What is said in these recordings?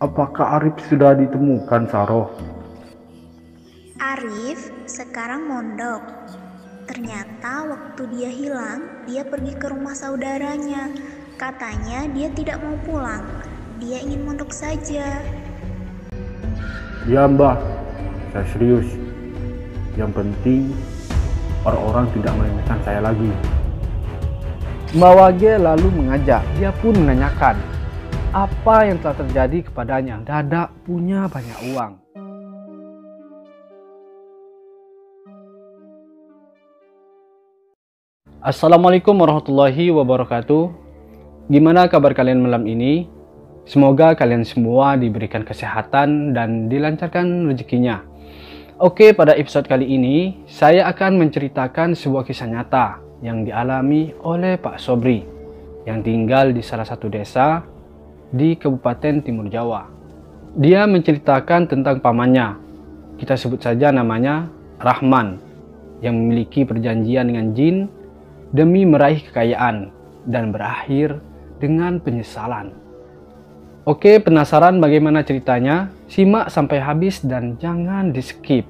Apakah Arif sudah ditemukan, Saroh? Arif sekarang mondok. Ternyata waktu dia hilang, dia pergi ke rumah saudaranya. Katanya dia tidak mau pulang. Dia ingin mondok saja. Ya Mbah, saya serius. Yang penting orang-orang tidak meremehkan saya lagi. Mbak Wage lalu mengajak. Dia pun menanyakan apa yang telah terjadi kepadanya. Dadak punya banyak uang. Assalamualaikum warahmatullahi wabarakatuh. Gimana kabar kalian malam ini? Semoga kalian semua diberikan kesehatan dan dilancarkan rezekinya. Oke, pada episode kali ini saya akan menceritakan sebuah kisah nyata yang dialami oleh Pak Sobri yang tinggal di salah satu desa di Kabupaten Timur Jawa. Dia menceritakan tentang pamannya, kita sebut saja namanya Rahman, yang memiliki perjanjian dengan jin demi meraih kekayaan dan berakhir dengan penyesalan. Oke, penasaran bagaimana ceritanya? Simak sampai habis dan jangan di skip.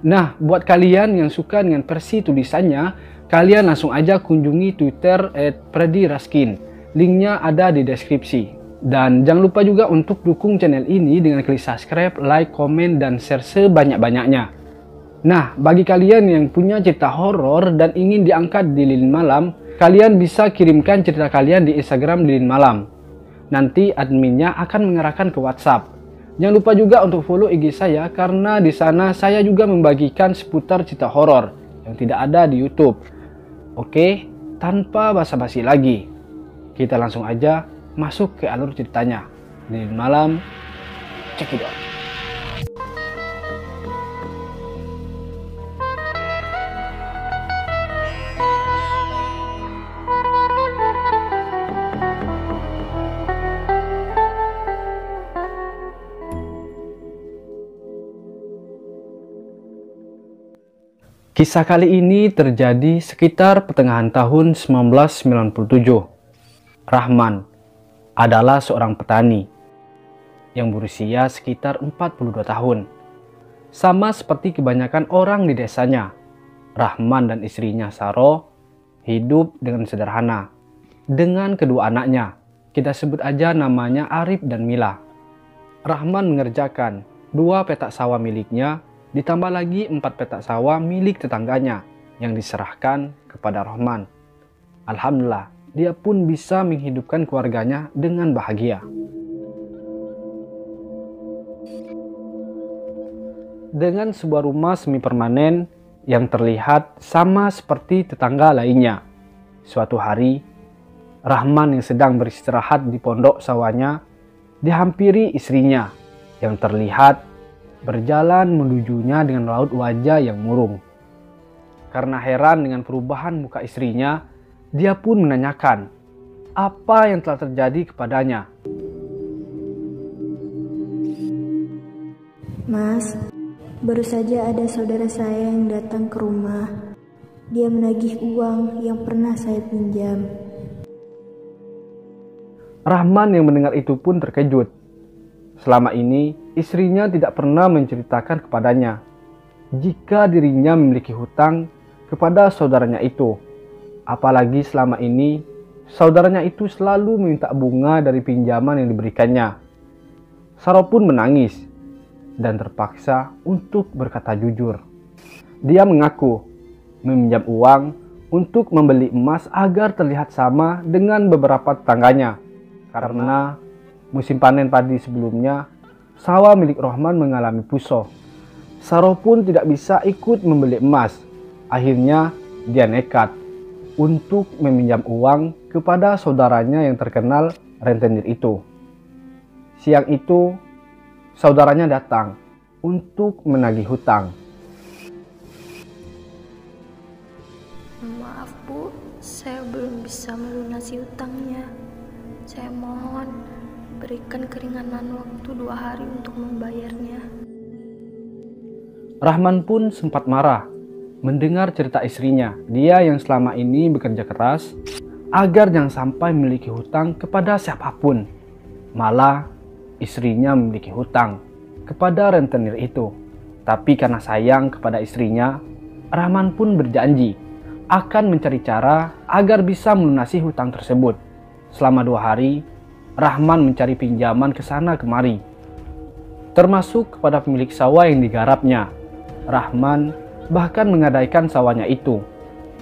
Nah, buat kalian yang suka dengan versi tulisannya, kalian langsung aja kunjungi Twitter @freddy_raskin. Linknya ada di deskripsi. Dan jangan lupa juga untuk dukung channel ini dengan klik subscribe, like, komen, dan share sebanyak-banyaknya. Nah, bagi kalian yang punya cerita horor dan ingin diangkat di Lilin Malam, kalian bisa kirimkan cerita kalian di Instagram Lilin Malam. Nanti adminnya akan mengarahkan ke WhatsApp. Jangan lupa juga untuk follow IG saya karena di sana saya juga membagikan seputar cerita horor yang tidak ada di YouTube. Oke, tanpa basa-basi lagi, kita langsung aja masuk ke alur ceritanya. Lilin Malam, check it out. Kisah kali ini terjadi sekitar pertengahan tahun 1997. Rahman adalah seorang petani yang berusia sekitar 42 tahun. Sama seperti kebanyakan orang di desanya, Rahman dan istrinya Saroh hidup dengan sederhana dengan kedua anaknya. Kita sebut aja namanya Arif dan Mila. Rahman mengerjakan 2 petak sawah miliknya, ditambah lagi 4 petak sawah milik tetangganya yang diserahkan kepada Rahman. Alhamdulillah, dia pun bisa menghidupkan keluarganya dengan bahagia. Dengan sebuah rumah semi permanen yang terlihat sama seperti tetangga lainnya. Suatu hari, Rahman yang sedang beristirahat di pondok sawahnya dihampiri istrinya yang terlihat berjalan menujunya dengan raut wajah yang murung. Karena heran dengan perubahan muka istrinya, dia pun menanyakan apa yang telah terjadi kepadanya. Mas, baru saja ada saudara saya yang datang ke rumah. Dia menagih uang yang pernah saya pinjam. Rahman yang mendengar itu pun terkejut. Selama ini, istrinya tidak pernah menceritakan kepadanya jika dirinya memiliki hutang kepada saudaranya itu. Apalagi selama ini, saudaranya itu selalu meminta bunga dari pinjaman yang diberikannya. Saroh pun menangis dan terpaksa untuk berkata jujur. Dia mengaku meminjam uang untuk membeli emas agar terlihat sama dengan beberapa tetangganya. Karena musim panen padi sebelumnya, sawah milik Rahman mengalami puso. Saroh pun tidak bisa ikut membeli emas. Akhirnya dia nekat untuk meminjam uang kepada saudaranya yang terkenal rentenir itu. Siang itu, saudaranya datang untuk menagih hutang. Maaf Bu, saya belum bisa melunasi hutangnya. Saya mohon berikan keringanan waktu 2 hari untuk membayarnya. Rahman pun sempat marah mendengar cerita istrinya. Dia yang selama ini bekerja keras agar jangan sampai memiliki hutang kepada siapapun. Malah istrinya memiliki hutang kepada rentenir itu. Tapi karena sayang kepada istrinya, Rahman pun berjanji akan mencari cara agar bisa melunasi hutang tersebut. Selama 2 hari, Rahman mencari pinjaman ke sana kemari, termasuk kepada pemilik sawah yang digarapnya. Rahman bahkan menggadaikan sawahnya itu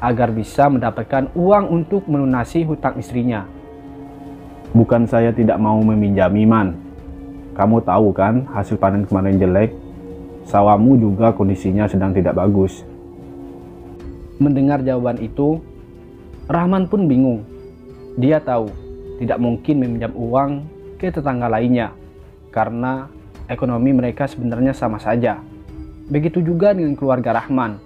agar bisa mendapatkan uang untuk melunasi hutang istrinya. Bukan saya tidak mau meminjam, Man. Kamu tahu kan hasil panen kemarin jelek. Sawahmu juga kondisinya sedang tidak bagus. Mendengar jawaban itu, Rahman pun bingung. Dia tahu tidak mungkin meminjam uang ke tetangga lainnya karena ekonomi mereka sebenarnya sama saja. Begitu juga dengan keluarga Rahman.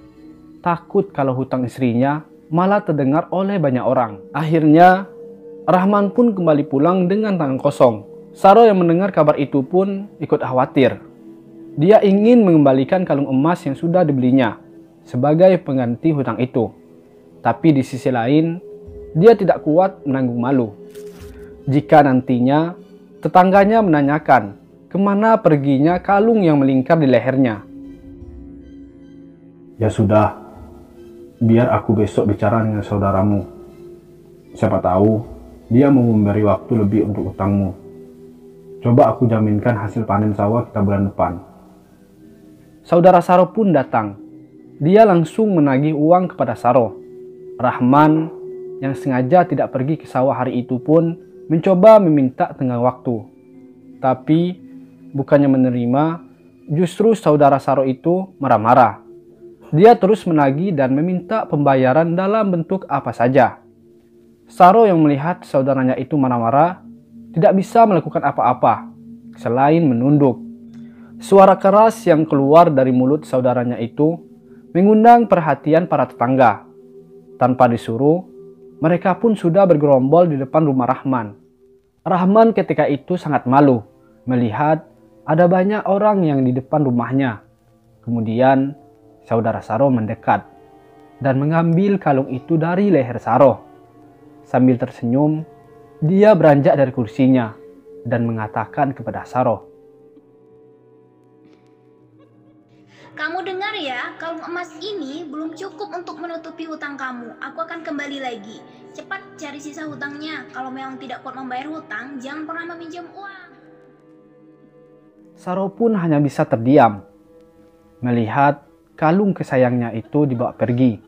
Takut kalau hutang istrinya malah terdengar oleh banyak orang. Akhirnya, Rahman pun kembali pulang dengan tangan kosong. Saro yang mendengar kabar itu pun ikut khawatir. Dia ingin mengembalikan kalung emas yang sudah dibelinya sebagai pengganti hutang itu. Tapi di sisi lain, dia tidak kuat menanggung malu jika nantinya tetangganya menanyakan kemana perginya kalung yang melingkar di lehernya. Ya sudah, biar aku besok bicara dengan saudaramu. Siapa tahu dia mau memberi waktu lebih untuk utangmu. Coba aku jaminkan hasil panen sawah kita bulan depan. Saudara Saro pun datang. Dia langsung menagih uang kepada Saro. Rahman yang sengaja tidak pergi ke sawah hari itu pun mencoba meminta tenggang waktu. Tapi bukannya menerima, justru saudara Saro itu marah-marah. Dia terus menagih dan meminta pembayaran dalam bentuk apa saja. Saro yang melihat saudaranya itu marah-marah tidak bisa melakukan apa-apa selain menunduk. Suara keras yang keluar dari mulut saudaranya itu mengundang perhatian para tetangga. Tanpa disuruh, mereka pun sudah bergerombol di depan rumah Rahman. Rahman ketika itu sangat malu melihat ada banyak orang yang di depan rumahnya. Kemudian saudara Saro mendekat dan mengambil kalung itu dari leher Saro. Sambil tersenyum, dia beranjak dari kursinya dan mengatakan kepada Saro, Kamu dengar ya, kalung emas ini belum cukup untuk menutupi hutang kamu. Aku akan kembali lagi. Cepat cari sisa hutangnya. Kalau memang tidak kuat membayar hutang, jangan pernah meminjam uang. Saro pun hanya bisa terdiam melihat kalung kesayangnya itu dibawa pergi.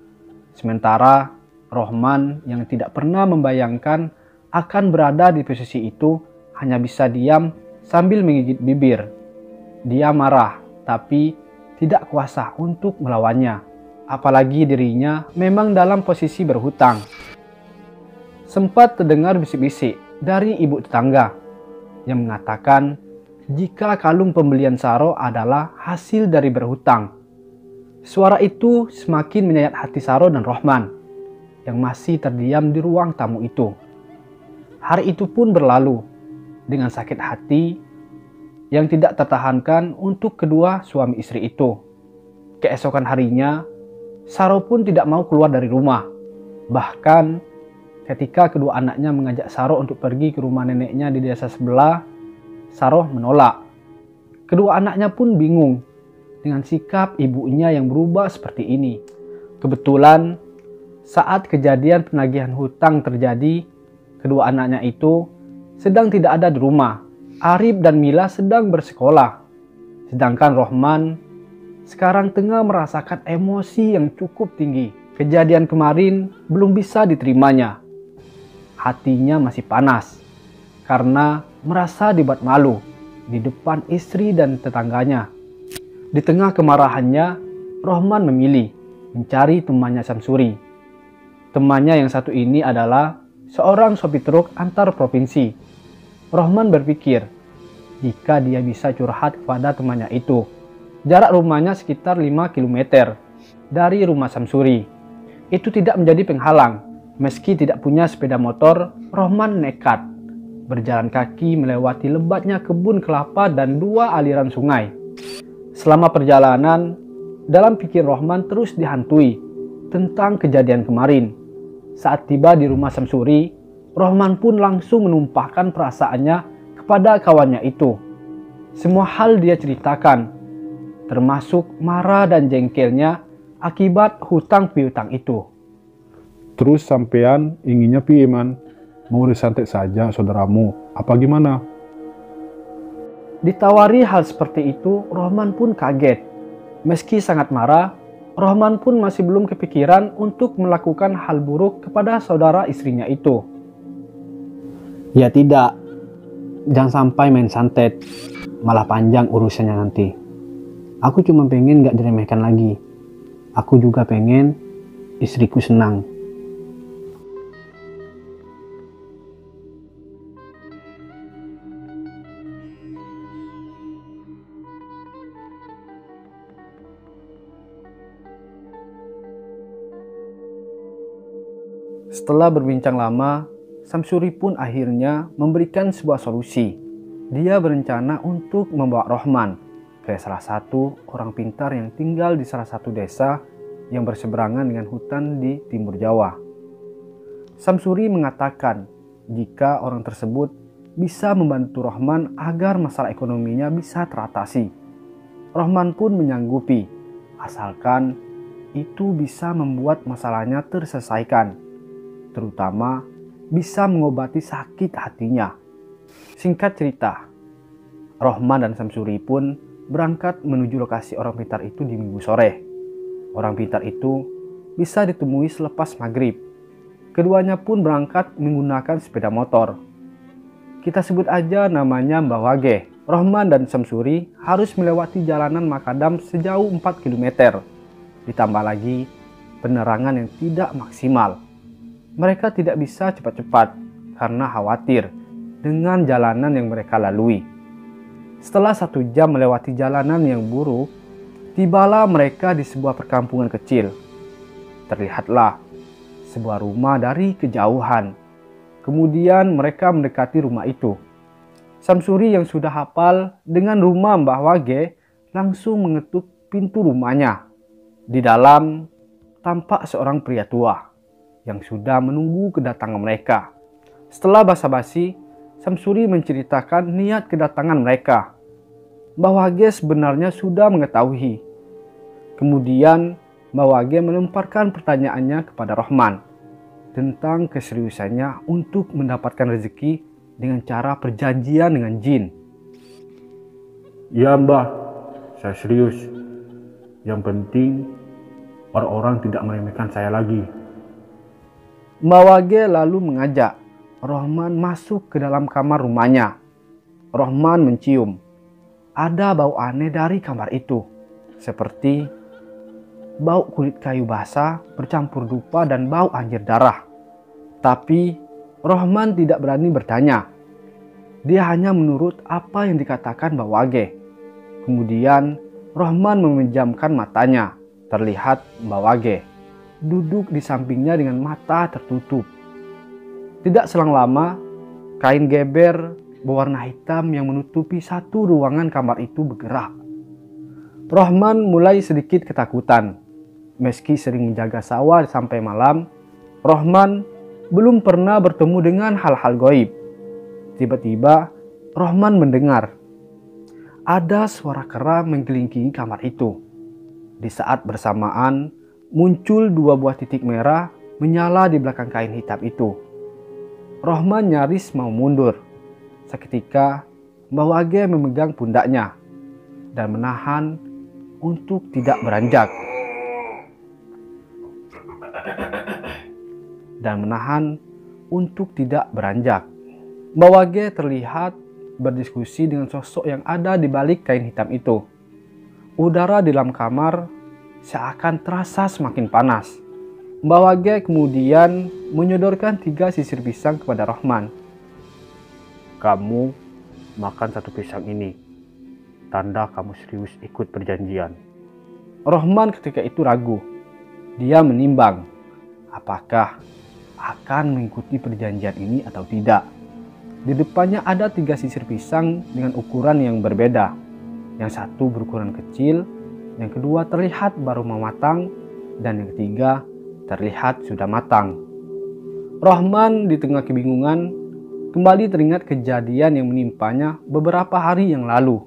Sementara Rahman yang tidak pernah membayangkan akan berada di posisi itu hanya bisa diam sambil menggigit bibir. Dia marah, tapi tidak kuasa untuk melawannya. Apalagi dirinya memang dalam posisi berhutang. Sempat terdengar bisik-bisik dari ibu tetangga yang mengatakan jika kalung pembelian Saro adalah hasil dari berhutang. Suara itu semakin menyayat hati Saro dan Rahman yang masih terdiam di ruang tamu itu. Hari itu pun berlalu dengan sakit hati yang tidak tertahankan untuk kedua suami istri itu. Keesokan harinya, Saro pun tidak mau keluar dari rumah. Bahkan ketika kedua anaknya mengajak Saro untuk pergi ke rumah neneknya di desa sebelah, Saro menolak. Kedua anaknya pun bingung dengan sikap ibunya yang berubah seperti ini. Kebetulan saat kejadian penagihan hutang terjadi, kedua anaknya itu sedang tidak ada di rumah. Arif dan Mila sedang bersekolah. Sedangkan Rahman sekarang tengah merasakan emosi yang cukup tinggi. Kejadian kemarin belum bisa diterimanya. Hatinya masih panas karena merasa dibuat malu di depan istri dan tetangganya. Di tengah kemarahannya, Rahman memilih mencari temannya Samsuri. Temannya yang satu ini adalah seorang sopir truk antar provinsi. Rahman berpikir jika dia bisa curhat kepada temannya itu. Jarak rumahnya sekitar 5 km dari rumah Samsuri. Itu tidak menjadi penghalang. Meski tidak punya sepeda motor, Rahman nekat berjalan kaki melewati lebatnya kebun kelapa dan 2 aliran sungai. Selama perjalanan, dalam pikir Rahman terus dihantui tentang kejadian kemarin. Saat tiba di rumah Samsuri, Rahman pun langsung menumpahkan perasaannya kepada kawannya itu. Semua hal dia ceritakan, termasuk marah dan jengkelnya akibat hutang piutang itu. Terus sampean inginnya piye man? Mau disantet saja saudaramu, apa gimana? Ditawari hal seperti itu, Rohman pun kaget. Meski sangat marah, Rohman pun masih belum kepikiran untuk melakukan hal buruk kepada saudara istrinya itu. Ya tidak, jangan sampai main santet, malah panjang urusannya nanti. Aku cuma pengen gak diremehkan lagi. Aku juga pengen istriku senang. Setelah berbincang lama, Samsuri pun akhirnya memberikan sebuah solusi. Dia berencana untuk membawa Rohman ke salah satu orang pintar yang tinggal di salah satu desa yang berseberangan dengan hutan di timur Jawa. Samsuri mengatakan jika orang tersebut bisa membantu Rohman agar masalah ekonominya bisa teratasi. Rohman pun menyanggupi, asalkan itu bisa membuat masalahnya terselesaikan, terutama bisa mengobati sakit hatinya. Singkat cerita, Rohman dan Samsuri pun berangkat menuju lokasi orang pintar itu di Minggu sore. Orang pintar itu bisa ditemui selepas maghrib. Keduanya pun berangkat menggunakan sepeda motor. Kita sebut aja namanya Mbah Wage. Rohman dan Samsuri harus melewati jalanan makadam sejauh 4 km. Ditambah lagi penerangan yang tidak maksimal. Mereka tidak bisa cepat-cepat karena khawatir dengan jalanan yang mereka lalui. Setelah 1 jam melewati jalanan yang buruk, tibalah mereka di sebuah perkampungan kecil. Terlihatlah sebuah rumah dari kejauhan. Kemudian mereka mendekati rumah itu. Samsuri yang sudah hafal dengan rumah Mbah Wage langsung mengetuk pintu rumahnya. Di dalam tampak seorang pria tua yang sudah menunggu kedatangan mereka. Setelah basa-basi, Samsuri menceritakan niat kedatangan mereka. Mbah Wage sebenarnya sudah mengetahui. Kemudian Mbah Wage melemparkan pertanyaannya kepada Rohman tentang keseriusannya untuk mendapatkan rezeki dengan cara perjanjian dengan jin. Ya mbah, saya serius. Yang penting orang-orang tidak meremehkan saya lagi. Mbah Wage lalu mengajak Rohman masuk ke dalam kamar rumahnya. Rohman mencium. Ada bau aneh dari kamar itu. Seperti bau kulit kayu basah bercampur dupa dan bau anjir darah. Tapi Rohman tidak berani bertanya. Dia hanya menurut apa yang dikatakan Mbah Wage. Kemudian Rohman memejamkan matanya. Terlihat Mbah Wage duduk di sampingnya dengan mata tertutup. Tidak selang lama, kain geber berwarna hitam yang menutupi satu ruangan kamar itu bergerak. Rohman mulai sedikit ketakutan. Meski sering menjaga sawah sampai malam, Rohman belum pernah bertemu dengan hal-hal gaib. Tiba-tiba, Rohman mendengar ada suara kera menggelingkingi kamar itu. Di saat bersamaan, muncul 2 buah titik merah menyala di belakang kain hitam itu. Rohman nyaris mau mundur. Seketika, Mbah Wage memegang pundaknya dan menahan untuk tidak beranjak. Mbah Wage terlihat berdiskusi dengan sosok yang ada di balik kain hitam itu. Udara di dalam kamar seakan terasa semakin panas. Mbah Wage kemudian menyodorkan 3 sisir pisang kepada Rohman. Kamu makan 1 pisang ini. Tanda kamu serius ikut perjanjian. Rohman ketika itu ragu. Dia menimbang apakah akan mengikuti perjanjian ini atau tidak. Di depannya ada 3 sisir pisang dengan ukuran yang berbeda. Yang satu berukuran kecil, yang kedua terlihat baru mau matang, dan yang ketiga terlihat sudah matang. Rohman di tengah kebingungan kembali teringat kejadian yang menimpanya beberapa hari yang lalu.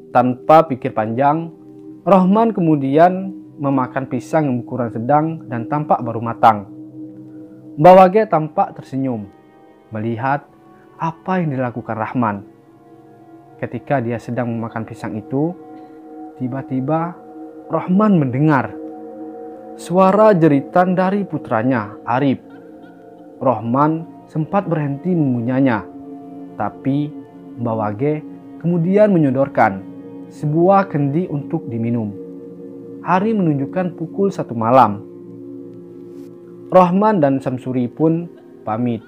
Tanpa pikir panjang, Rohman kemudian memakan pisang yang ukuran sedang dan tampak baru matang. Mbak Wage tampak tersenyum melihat apa yang dilakukan Rahman. Ketika dia sedang memakan pisang itu, tiba-tiba Rohman mendengar suara jeritan dari putranya, Arif. Rohman sempat berhenti mengunyahnya, tapi Mbak Wage kemudian menyodorkan sebuah kendi untuk diminum. Hari menunjukkan pukul 1 malam. Rohman dan Samsuri pun pamit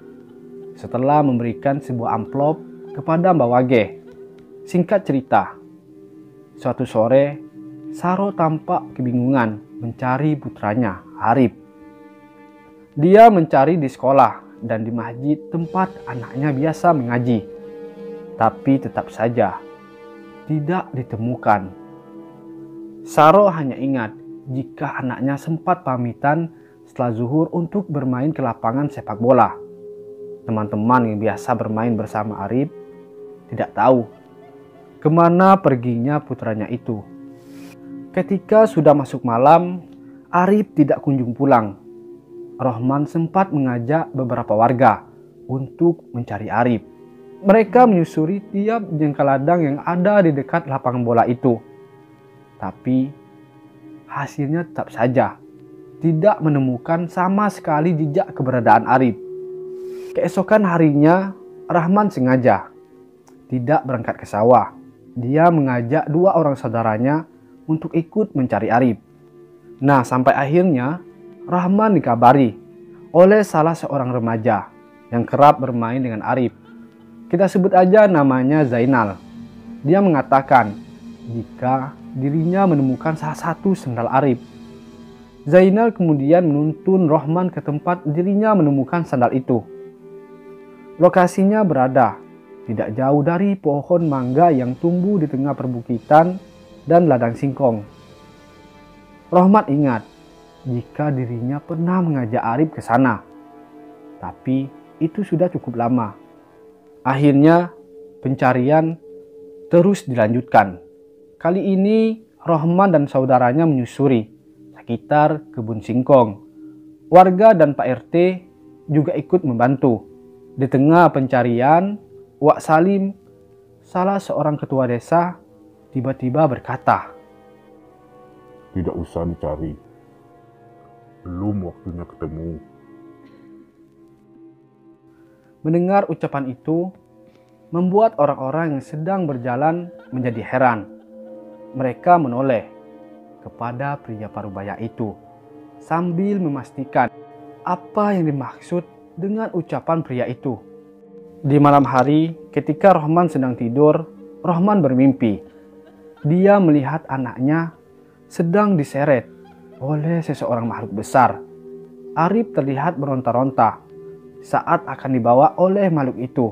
setelah memberikan sebuah amplop kepada Mbak Wage. Singkat cerita, suatu sore Saro tampak kebingungan mencari putranya, Arif. Dia mencari di sekolah dan di masjid tempat anaknya biasa mengaji, tapi tetap saja tidak ditemukan. Saro hanya ingat jika anaknya sempat pamitan setelah zuhur untuk bermain ke lapangan sepak bola. Teman-teman yang biasa bermain bersama Arif tidak tahu kemana perginya putranya itu. Ketika sudah masuk malam, Arif tidak kunjung pulang. Rohman sempat mengajak beberapa warga untuk mencari Arif. Mereka menyusuri tiap jengkal ladang yang ada di dekat lapangan bola itu. Tapi hasilnya tetap saja tidak menemukan sama sekali jejak keberadaan Arif. Keesokan harinya, Rahman sengaja tidak berangkat ke sawah. Dia mengajak 2 orang saudaranya untuk ikut mencari Arif. Nah, sampai akhirnya Rahman dikabari oleh salah seorang remaja yang kerap bermain dengan Arif. Kita sebut aja namanya Zainal. Dia mengatakan jika dirinya menemukan salah satu sendal Arif. Zainal kemudian menuntun Rohman ke tempat dirinya menemukan sandal itu. Lokasinya berada tidak jauh dari pohon mangga yang tumbuh di tengah perbukitan dan ladang singkong. Rohman ingat jika dirinya pernah mengajak Arif ke sana, tapi itu sudah cukup lama. Akhirnya pencarian terus dilanjutkan. Kali ini Rohman dan saudaranya menyusuri sekitar kebun singkong. Warga dan Pak RT juga ikut membantu. Di tengah pencarian, Wak Salim, salah seorang ketua desa, tiba-tiba berkata, "Tidak usah dicari. Belum waktunya ketemu." Mendengar ucapan itu, membuat orang-orang yang sedang berjalan menjadi heran. Mereka menoleh kepada pria parubaya itu sambil memastikan apa yang dimaksud dengan ucapan pria itu. Di malam hari, ketika Rohman sedang tidur, Rohman bermimpi. Dia melihat anaknya sedang diseret oleh seseorang makhluk besar. Arif terlihat beronta-ronta saat akan dibawa oleh makhluk itu.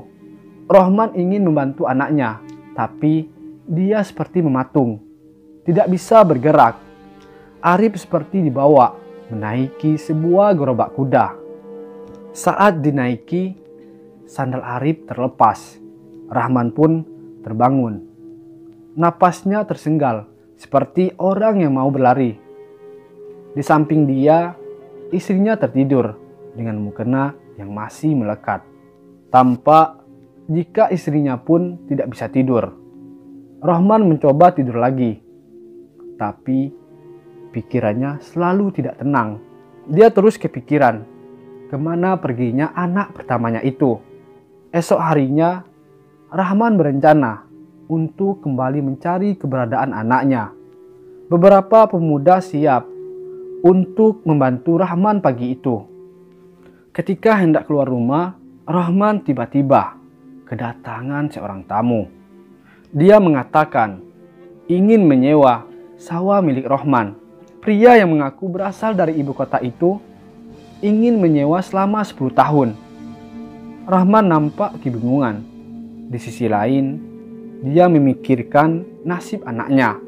Rohman ingin membantu anaknya, tapi dia seperti mematung, tidak bisa bergerak. Arif seperti dibawa menaiki sebuah gerobak kuda. Saat dinaiki, sandal Arif terlepas. Rahman pun terbangun. Napasnya tersenggal seperti orang yang mau berlari. Di samping dia, istrinya tertidur dengan mukena yang masih melekat. Tampak jika istrinya pun tidak bisa tidur. Rohman mencoba tidur lagi, tapi pikirannya selalu tidak tenang. Dia terus kepikiran kemana perginya anak pertamanya itu. Esok harinya, Rahman berencana untuk kembali mencari keberadaan anaknya. Beberapa pemuda siap untuk membantu Rahman pagi itu. Ketika hendak keluar rumah, Rahman tiba-tiba kedatangan seorang tamu. Dia mengatakan ingin menyewa sawah milik Rohman. Pria yang mengaku berasal dari ibu kota itu ingin menyewa selama 10 tahun. Rahman nampak kebingungan. Di sisi lain, dia memikirkan nasib anaknya.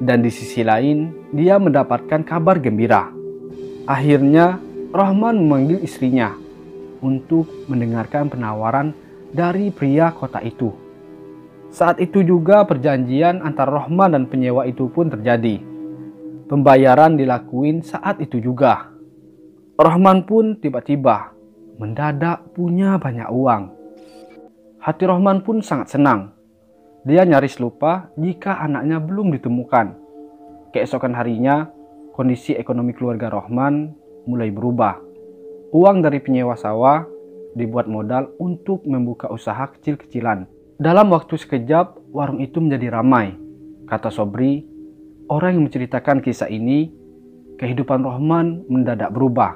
Dan di sisi lain, dia mendapatkan kabar gembira. Akhirnya, Rahman memanggil istrinya untuk mendengarkan penawaran dari pria kota itu. Saat itu juga perjanjian antara Rohman dan penyewa itu pun terjadi. Pembayaran dilakuin saat itu juga. Rohman pun tiba-tiba mendadak punya banyak uang. Hati Rohman pun sangat senang. Dia nyaris lupa jika anaknya belum ditemukan. Keesokan harinya, kondisi ekonomi keluarga Rohman mulai berubah. Uang dari penyewa sawah dibuat modal untuk membuka usaha kecil-kecilan. Dalam waktu sekejap, warung itu menjadi ramai. Kata Sobri, orang yang menceritakan kisah ini, kehidupan Rohman mendadak berubah.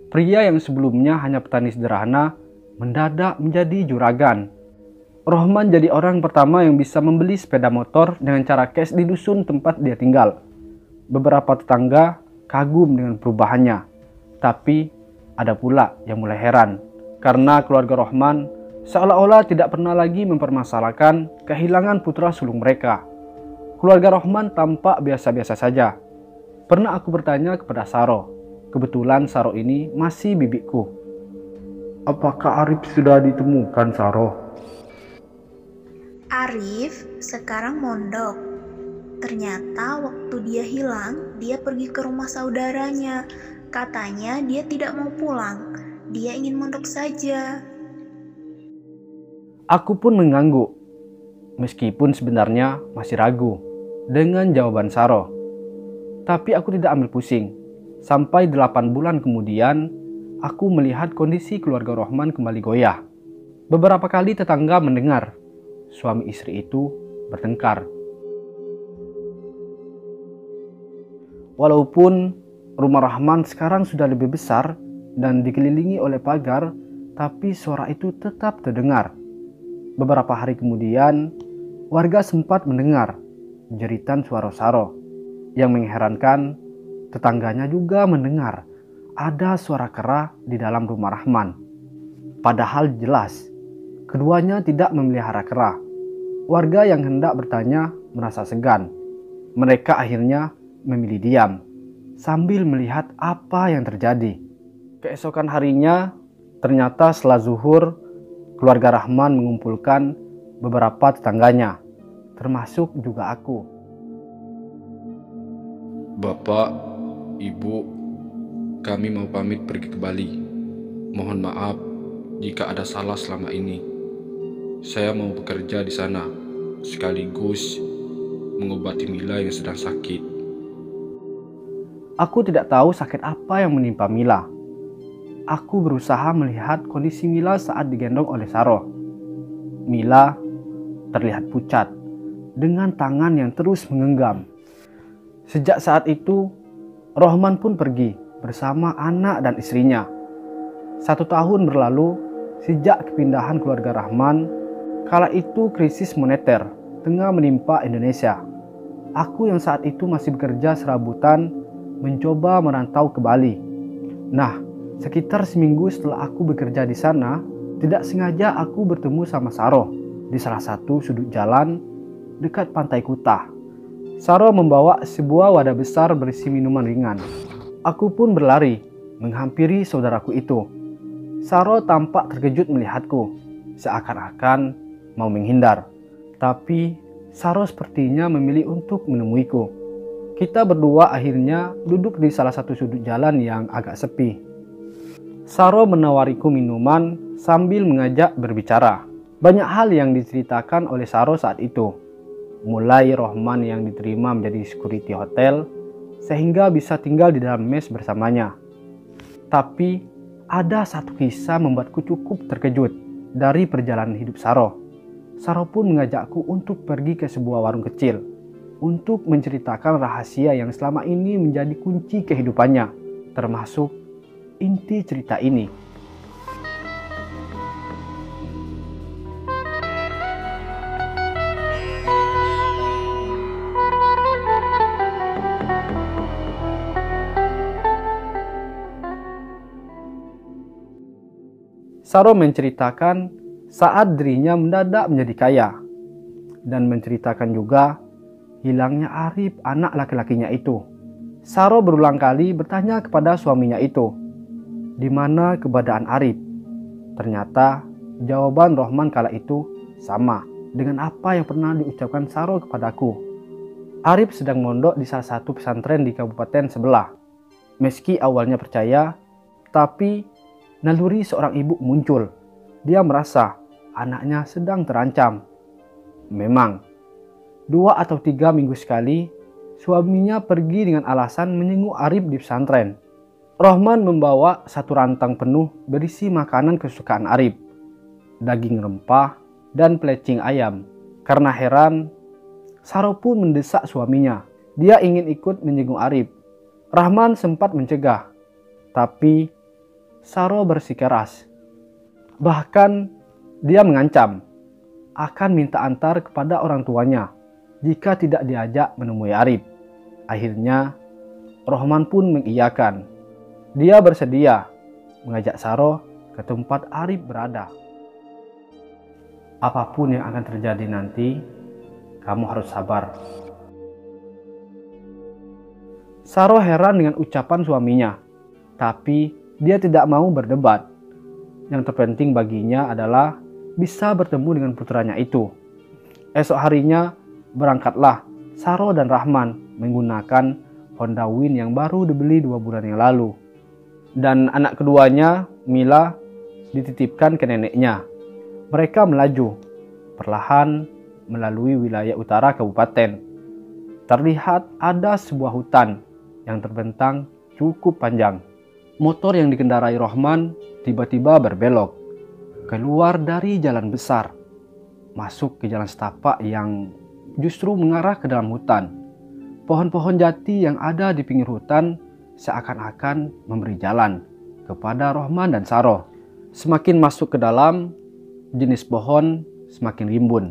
Pria yang sebelumnya hanya petani sederhana, mendadak menjadi juragan. Rohman jadi orang pertama yang bisa membeli sepeda motor dengan cara cash di dusun tempat dia tinggal. Beberapa tetangga kagum dengan perubahannya. Tapi ada pula yang mulai heran, karena keluarga Rohman seolah-olah tidak pernah lagi mempermasalahkan kehilangan putra sulung mereka. Keluarga Rohman tampak biasa-biasa saja. Pernah aku bertanya kepada Saro. Kebetulan Saro ini masih bibiku. Apakah Arif sudah ditemukan, Saro? Arif sekarang mondok. Ternyata waktu dia hilang, dia pergi ke rumah saudaranya. Katanya dia tidak mau pulang. Dia ingin mondok saja. Aku pun mengangguk, meskipun sebenarnya masih ragu dengan jawaban Saro. Tapi aku tidak ambil pusing. Sampai 8 bulan kemudian, aku melihat kondisi keluarga Rohman kembali goyah. Beberapa kali tetangga mendengar suami istri itu bertengkar. Walaupun rumah Rohman sekarang sudah lebih besar dan dikelilingi oleh pagar, tapi suara itu tetap terdengar. Beberapa hari kemudian, warga sempat mendengar jeritan suara Saro. Yang mengherankan, tetangganya juga mendengar ada suara kera di dalam rumah Rahman. Padahal jelas, keduanya tidak memelihara kera. Warga yang hendak bertanya merasa segan. Mereka akhirnya memilih diam, sambil melihat apa yang terjadi. Keesokan harinya, ternyata setelah zuhur, keluarga Rahman mengumpulkan beberapa tetangganya, termasuk juga aku. Bapak, Ibu, kami mau pamit pergi ke Bali. Mohon maaf jika ada salah selama ini. Saya mau bekerja di sana, sekaligus mengobati Mila yang sedang sakit. Aku tidak tahu sakit apa yang menimpa Mila. Aku berusaha melihat kondisi Mila saat digendong oleh Saro. Mila terlihat pucat, dengan tangan yang terus menggenggam. Sejak saat itu, Rohman pun pergi bersama anak dan istrinya. 1 tahun berlalu sejak kepindahan keluarga Rahman. Kala itu krisis moneter tengah menimpa Indonesia. Aku yang saat itu masih bekerja serabutan mencoba merantau ke Bali. Nah, sekitar seminggu setelah aku bekerja di sana, tidak sengaja aku bertemu sama Saro di salah satu sudut jalan dekat Pantai Kuta. Saro membawa sebuah wadah besar berisi minuman ringan. Aku pun berlari menghampiri saudaraku itu. Saro tampak terkejut melihatku, seakan-akan mau menghindar. Tapi Saro sepertinya memilih untuk menemuiku. Kita berdua akhirnya duduk di salah satu sudut jalan yang agak sepi. Saro menawariku minuman sambil mengajak berbicara. Banyak hal yang diceritakan oleh Saro saat itu. Mulai Rohman yang diterima menjadi security hotel, sehingga bisa tinggal di dalam mes bersamanya. Tapi ada satu kisah membuatku cukup terkejut dari perjalanan hidup Saro. Saro pun mengajakku untuk pergi ke sebuah warung kecil untuk menceritakan rahasia yang selama ini menjadi kunci kehidupannya, termasuk inti cerita ini. Saro menceritakan saat dirinya mendadak menjadi kaya, dan menceritakan juga hilangnya Arif, anak laki-lakinya itu. Saro berulang kali bertanya kepada suaminya itu, di mana keberadaan Arif. Ternyata jawaban Rohman kala itu sama, dengan apa yang pernah diucapkan Saro kepadaku. Arif sedang mondok di salah satu pesantren di kabupaten sebelah. Meski awalnya percaya, tapi naluri seorang ibu muncul. Dia merasa anaknya sedang terancam. Memang, 2 atau 3 minggu sekali, suaminya pergi dengan alasan menjenguk Arif di pesantren. Rohman membawa satu rantang penuh berisi makanan kesukaan Arif, daging rempah, dan pelecing ayam. Karena heran, Saro pun mendesak suaminya. Dia ingin ikut menjenguk Arif. Rahman sempat mencegah, tapi Saro bersikeras. Bahkan dia mengancam akan minta antar kepada orang tuanya jika tidak diajak menemui Arif. Akhirnya Rohman pun mengiyakan. Dia bersedia mengajak Saro ke tempat Arif berada. Apapun yang akan terjadi nanti, kamu harus sabar. Saro heran dengan ucapan suaminya, tapi dia tidak mau berdebat. Yang terpenting baginya adalah bisa bertemu dengan putranya itu. Esok harinya berangkatlah Saro dan Rahman menggunakan Honda Win yang baru dibeli 2 bulan yang lalu. Dan anak keduanya, Mila, dititipkan ke neneknya. Mereka melaju perlahan melalui wilayah utara kabupaten. Terlihat ada sebuah hutan yang terbentang cukup panjang. Motor yang dikendarai Rohman tiba-tiba berbelok keluar dari jalan besar, masuk ke jalan setapak yang justru mengarah ke dalam hutan. Pohon-pohon jati yang ada di pinggir hutan seakan-akan memberi jalan kepada Rohman dan Saro. Semakin masuk ke dalam, jenis pohon semakin rimbun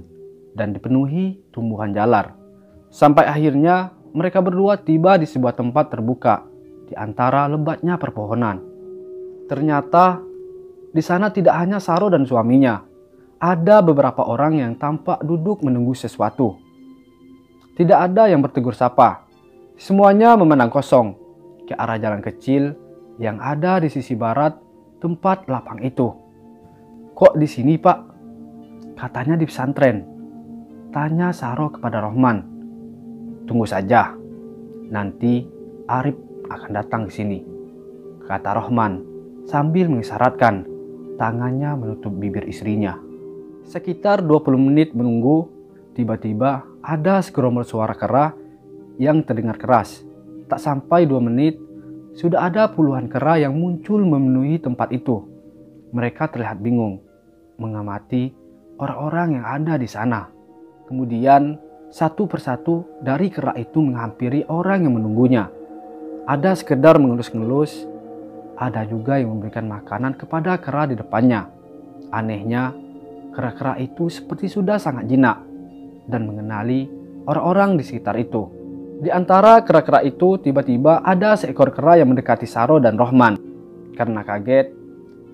dan dipenuhi tumbuhan jalar. Sampai akhirnya mereka berdua tiba di sebuah tempat terbuka di antara lebatnya perpohonan. Ternyata di sana tidak hanya Saro dan suaminya, ada beberapa orang yang tampak duduk menunggu sesuatu. Tidak ada yang bertegur sapa. Semuanya memandang kosong ke arah jalan kecil yang ada di sisi barat tempat lapang itu. "Kok di sini, Pak?" "Katanya di pesantren," tanya Saro kepada Rohman. "Tunggu saja, nanti Arif akan datang ke sini," kata Rohman sambil mengisyaratkan tangannya menutup bibir istrinya. Sekitar 20 menit menunggu, tiba-tiba ada segerombol suara kera yang terdengar keras. Tak sampai 2 menit, sudah ada puluhan kera yang muncul memenuhi tempat itu. Mereka terlihat bingung mengamati orang-orang yang ada di sana. Kemudian satu persatu dari kera itu menghampiri orang yang menunggunya. Ada sekedar mengelus-ngelus, ada juga yang memberikan makanan kepada kera di depannya. Anehnya, kera-kera itu seperti sudah sangat jinak dan mengenali orang-orang di sekitar itu. Di antara kera-kera itu tiba-tiba ada seekor kera yang mendekati Saro dan Rohman. Karena kaget,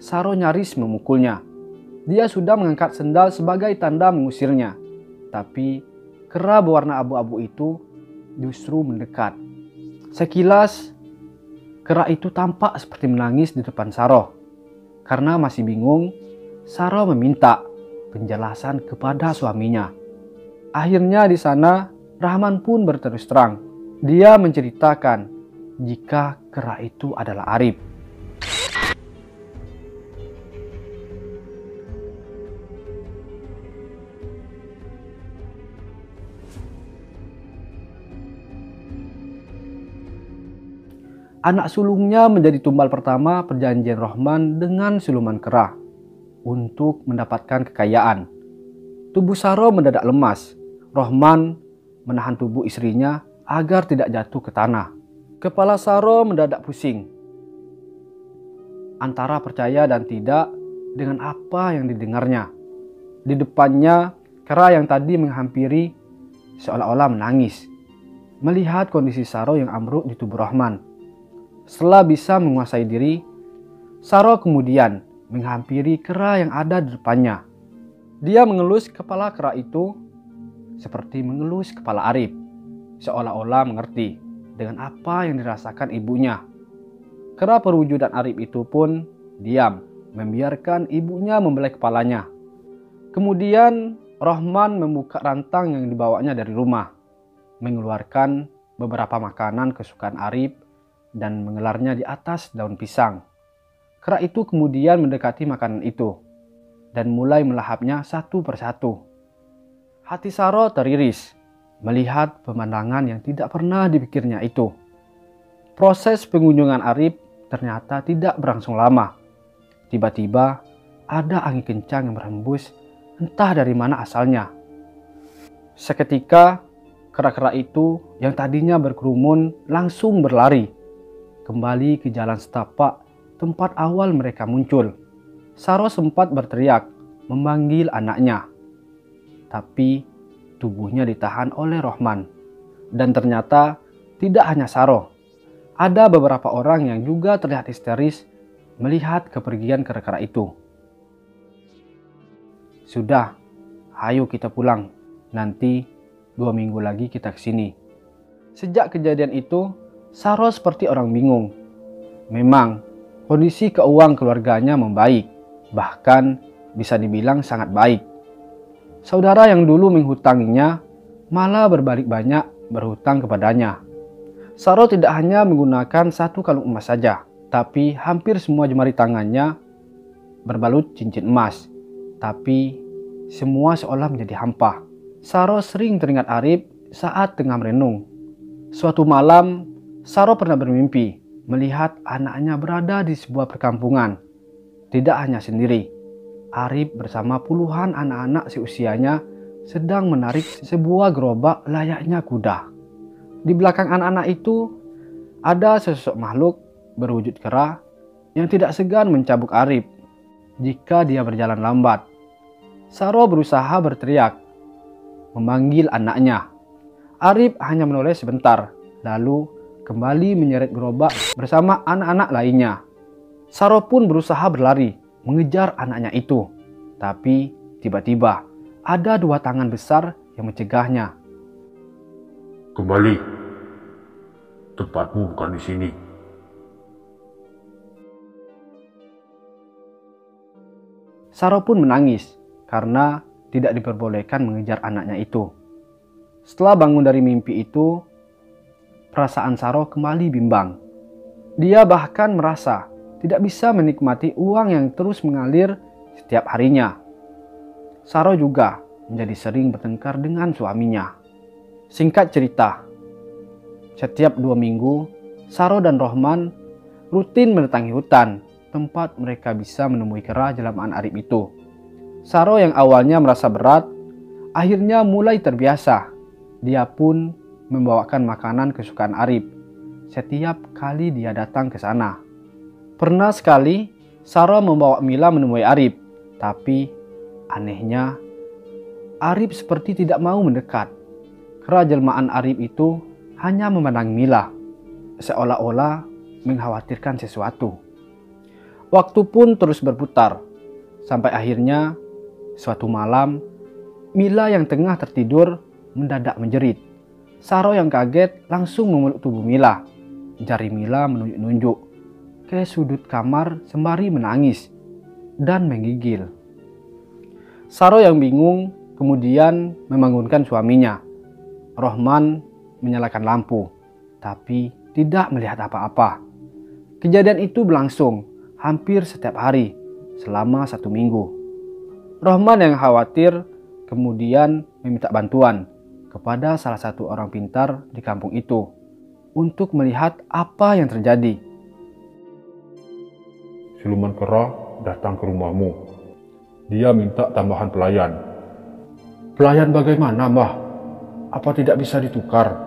Saro nyaris memukulnya. Dia sudah mengangkat sendal sebagai tanda mengusirnya. Tapi kera berwarna abu-abu itu justru mendekat. Sekilas, kera itu tampak seperti menangis di depan Saro. Karena masih bingung, Saro meminta penjelasan kepada suaminya. Akhirnya di sana Rahman pun berterus terang. Dia menceritakan jika kera itu adalah Arif. Anak sulungnya menjadi tumbal pertama perjanjian Rohman dengan siluman kera untuk mendapatkan kekayaan. Tubuh Saro mendadak lemas. Rohman menahan tubuh istrinya agar tidak jatuh ke tanah. Kepala Saro mendadak pusing antara percaya dan tidak dengan apa yang didengarnya. Di depannya, kera yang tadi menghampiri seolah-olah menangis melihat kondisi Saro yang ambruk di tubuh Rohman. Setelah bisa menguasai diri, Saro kemudian menghampiri kera yang ada di depannya. Dia mengelus kepala kera itu seperti mengelus kepala Arif, seolah-olah mengerti dengan apa yang dirasakan ibunya. Kera perwujudan Arif itu pun diam, membiarkan ibunya membelai kepalanya. Kemudian Rohman membuka rantang yang dibawanya dari rumah, mengeluarkan beberapa makanan kesukaan Arif dan mengelarnya di atas daun pisang. Kera itu kemudian mendekati makanan itu dan mulai melahapnya satu persatu. Hati Saro teriris melihat pemandangan yang tidak pernah dipikirnya itu. Proses pengunjungan Arif ternyata tidak berlangsung lama. Tiba-tiba ada angin kencang yang berhembus, entah dari mana asalnya. Seketika kera-kera itu yang tadinya berkerumun langsung berlari kembali ke jalan setapak tempat awal mereka muncul. Saro sempat berteriak memanggil anaknya, tapi tubuhnya ditahan oleh Rohman. Dan ternyata tidak hanya Saro, ada beberapa orang yang juga terlihat histeris melihat kepergian kera-kera itu. Sudah, ayo kita pulang. Nanti 2 minggu lagi kita kesini. Sejak kejadian itu, Saro seperti orang bingung. Memang, kondisi keuangan keluarganya membaik, bahkan bisa dibilang sangat baik. Saudara yang dulu menghutanginya malah berbalik banyak berhutang kepadanya. Saro tidak hanya menggunakan 1 kalung emas saja, tapi hampir semua jemari tangannya berbalut cincin emas. Tapi semua seolah menjadi hampa. Saro sering teringat Arif saat tengah merenung. Suatu malam, Saro pernah bermimpi melihat anaknya berada di sebuah perkampungan. Tidak hanya sendiri, Arif bersama puluhan anak-anak seusianya sedang menarik sebuah gerobak layaknya kuda. Di belakang anak-anak itu ada sesosok makhluk berwujud kera yang tidak segan mencabuk Arif jika dia berjalan lambat. Saro berusaha berteriak, memanggil anaknya. Arif hanya menoleh sebentar, lalu kembali menyeret gerobak bersama anak-anak lainnya. Saro pun berusaha berlari, mengejar anaknya itu. Tapi tiba-tiba ada 2 tangan besar yang mencegahnya. Kembali. Tempatmu bukan di sini. Saro pun menangis karena tidak diperbolehkan mengejar anaknya itu. Setelah bangun dari mimpi itu, perasaan Saro kembali bimbang. Dia bahkan merasa tidak bisa menikmati uang yang terus mengalir setiap harinya. Saro juga menjadi sering bertengkar dengan suaminya. Singkat cerita, setiap 2 minggu, Saro dan Rohman rutin mendatangi hutan, tempat mereka bisa menemui kera jelmaan Arif itu. Saro yang awalnya merasa berat, akhirnya mulai terbiasa. Dia pun membawakan makanan kesukaan Arif setiap kali dia datang ke sana. Pernah sekali, Saro membawa Mila menemui Arif, tapi anehnya, Arif seperti tidak mau mendekat. Kera jelmaan Arif itu hanya memandang Mila, seolah-olah mengkhawatirkan sesuatu. Waktu pun terus berputar, sampai akhirnya suatu malam, Mila yang tengah tertidur mendadak menjerit. Saro yang kaget langsung memeluk tubuh Mila. Jari Mila menunjuk-nunjuk ke sudut kamar sembari menangis dan menggigil. Saro yang bingung kemudian membangunkan suaminya. Rohman menyalakan lampu, tapi tidak melihat apa-apa. Kejadian itu berlangsung hampir setiap hari selama 1 minggu. Rohman yang khawatir kemudian meminta bantuan kepada salah satu orang pintar di kampung itu untuk melihat apa yang terjadi. Siluman kera datang ke rumahmu. Dia minta tambahan pelayan. Pelayan bagaimana, Mbah? Apa tidak bisa ditukar?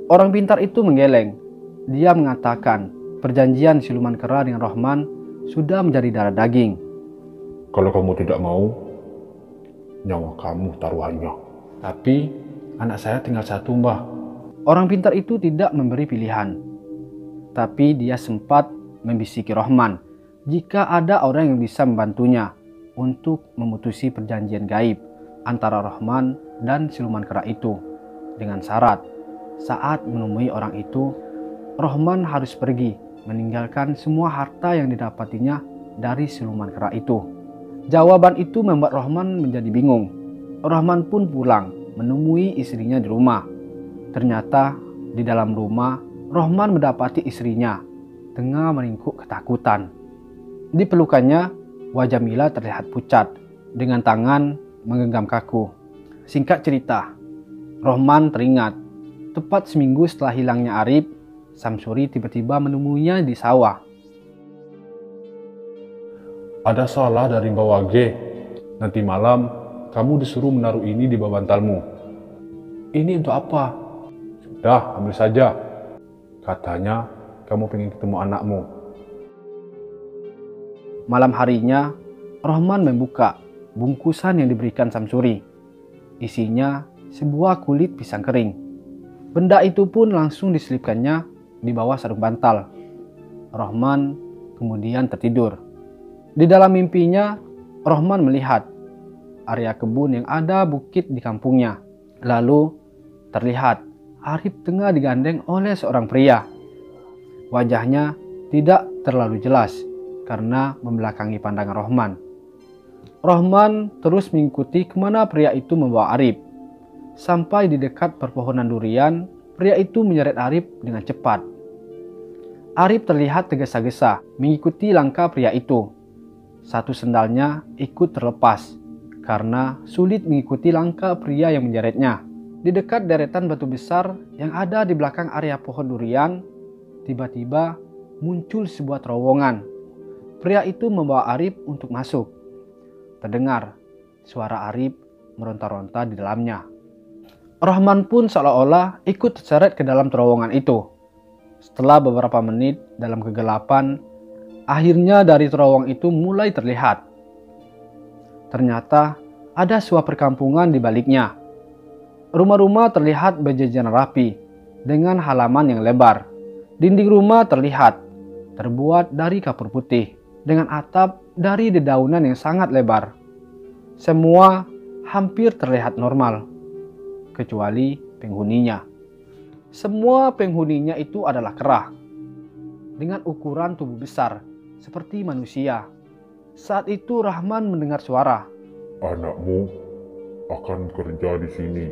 Orang pintar itu menggeleng. Dia mengatakan perjanjian siluman kera dengan Rohman sudah menjadi darah daging. Kalau kamu tidak mau, nyawa kamu taruhannya. Tapi anak saya tinggal 1, Mbah. Orang pintar itu tidak memberi pilihan. Tapi dia sempat membisiki Rohman jika ada orang yang bisa membantunya untuk memutusi perjanjian gaib antara Rohman dan siluman kera itu. Dengan syarat, saat menemui orang itu, Rohman harus pergi meninggalkan semua harta yang didapatinya dari siluman kera itu. Jawaban itu membuat Rohman menjadi bingung. Rohman pun pulang menemui istrinya di rumah. Ternyata di dalam rumah Rohman mendapati istrinya tengah meringkuk ketakutan. Di pelukannya wajah Mila terlihat pucat dengan tangan menggenggam kaku. Singkat cerita, Rohman teringat tepat seminggu setelah hilangnya Arif, Samsuri tiba-tiba menemuinya di sawah. Ada salah dari Mbak Wage. Nanti malam kamu disuruh menaruh ini di bawah bantalmu. Ini untuk apa? Sudah, ambil saja. Katanya kamu pengen ketemu anakmu. Malam harinya, Rohman membuka bungkusan yang diberikan Samsuri. Isinya sebuah kulit pisang kering. Benda itu pun langsung diselipkannya di bawah sarung bantal. Rohman kemudian tertidur. Di dalam mimpinya, Rohman melihat area kebun yang ada bukit di kampungnya. Lalu terlihat Arif tengah digandeng oleh seorang pria. Wajahnya tidak terlalu jelas karena membelakangi pandangan Rohman. Rohman terus mengikuti kemana pria itu membawa Arif. Sampai di dekat perpohonan durian, pria itu menyeret Arif dengan cepat. Arif terlihat tergesa-gesa mengikuti langkah pria itu. Satu sendalnya ikut terlepas karena sulit mengikuti langkah pria yang menyeretnya. Di dekat deretan batu besar yang ada di belakang area pohon durian, tiba-tiba muncul sebuah terowongan. Pria itu membawa Arif untuk masuk. Terdengar suara Arif meronta-ronta di dalamnya. Rohman pun seolah-olah ikut terseret ke dalam terowongan itu. Setelah beberapa menit dalam kegelapan, akhirnya dari terowongan itu mulai terlihat. Ternyata ada sebuah perkampungan di baliknya. Rumah-rumah terlihat berjajaran rapi dengan halaman yang lebar. Dinding rumah terlihat terbuat dari kapur putih dengan atap dari dedaunan yang sangat lebar. Semua hampir terlihat normal, kecuali penghuninya. Semua penghuninya itu adalah kera dengan ukuran tubuh besar seperti manusia. Saat itu Rahman mendengar suara. Anakmu akan bekerja di sini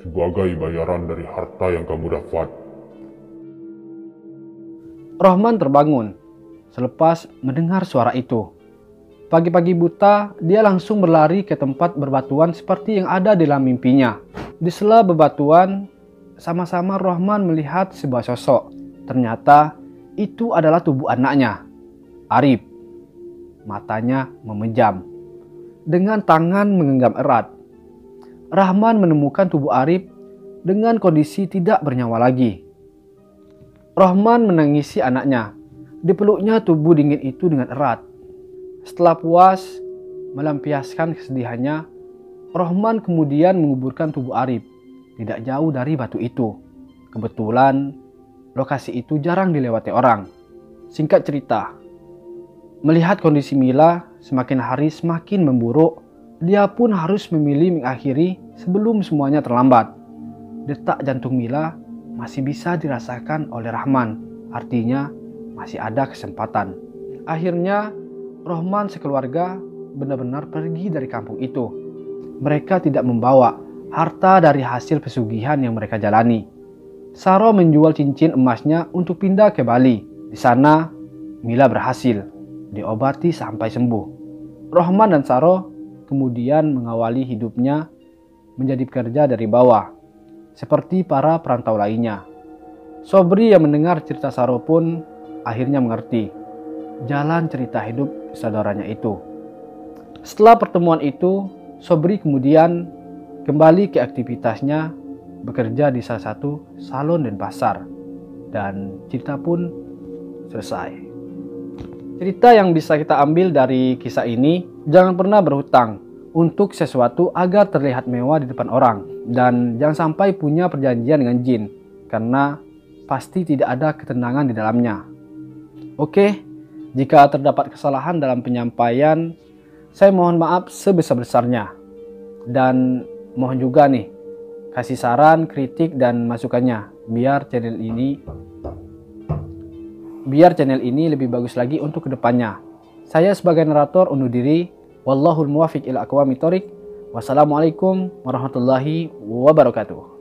sebagai bayaran dari harta yang kamu dapat. Rahman terbangun selepas mendengar suara itu. Pagi-pagi buta, dia langsung berlari ke tempat berbatuan seperti yang ada di dalam mimpinya. Di sela bebatuan, sama-sama Rahman melihat sebuah sosok. Ternyata itu adalah tubuh anaknya, Arif. Matanya memejam, dengan tangan menggenggam erat. Rahman menemukan tubuh Arif dengan kondisi tidak bernyawa lagi. Rahman menangisi anaknya. Dipeluknya tubuh dingin itu dengan erat. Setelah puas melampiaskan kesedihannya, Rahman kemudian menguburkan tubuh Arif tidak jauh dari batu itu. Kebetulan lokasi itu jarang dilewati orang. Singkat cerita, melihat kondisi Mila semakin hari semakin memburuk, dia pun harus memilih mengakhiri sebelum semuanya terlambat. Detak jantung Mila masih bisa dirasakan oleh Rahman, artinya masih ada kesempatan. Akhirnya Rahman sekeluarga benar-benar pergi dari kampung itu. Mereka tidak membawa harta dari hasil pesugihan yang mereka jalani. Saro menjual cincin emasnya untuk pindah ke Bali. Di sana Mila berhasil diobati sampai sembuh. Rahman dan Saro kemudian mengawali hidupnya menjadi pekerja dari bawah, seperti para perantau lainnya. Sobri yang mendengar cerita Saro pun akhirnya mengerti jalan cerita hidup saudaranya itu. Setelah pertemuan itu, Sobri kemudian kembali ke aktivitasnya bekerja di salah satu salon dan pasar. Dan cerita pun selesai. Cerita yang bisa kita ambil dari kisah ini, jangan pernah berhutang untuk sesuatu agar terlihat mewah di depan orang. Dan jangan sampai punya perjanjian dengan jin, karena pasti tidak ada ketenangan di dalamnya. Oke, jika terdapat kesalahan dalam penyampaian, saya mohon maaf sebesar-besarnya. Dan mohon juga nih, kasih saran, kritik, dan masukannya biar channel ini lebih bagus lagi untuk kedepannya. Saya sebagai narator undur diri. Wallahul muwafiq ila aqwamit thoriq. Wassalamualaikum warahmatullahi wabarakatuh.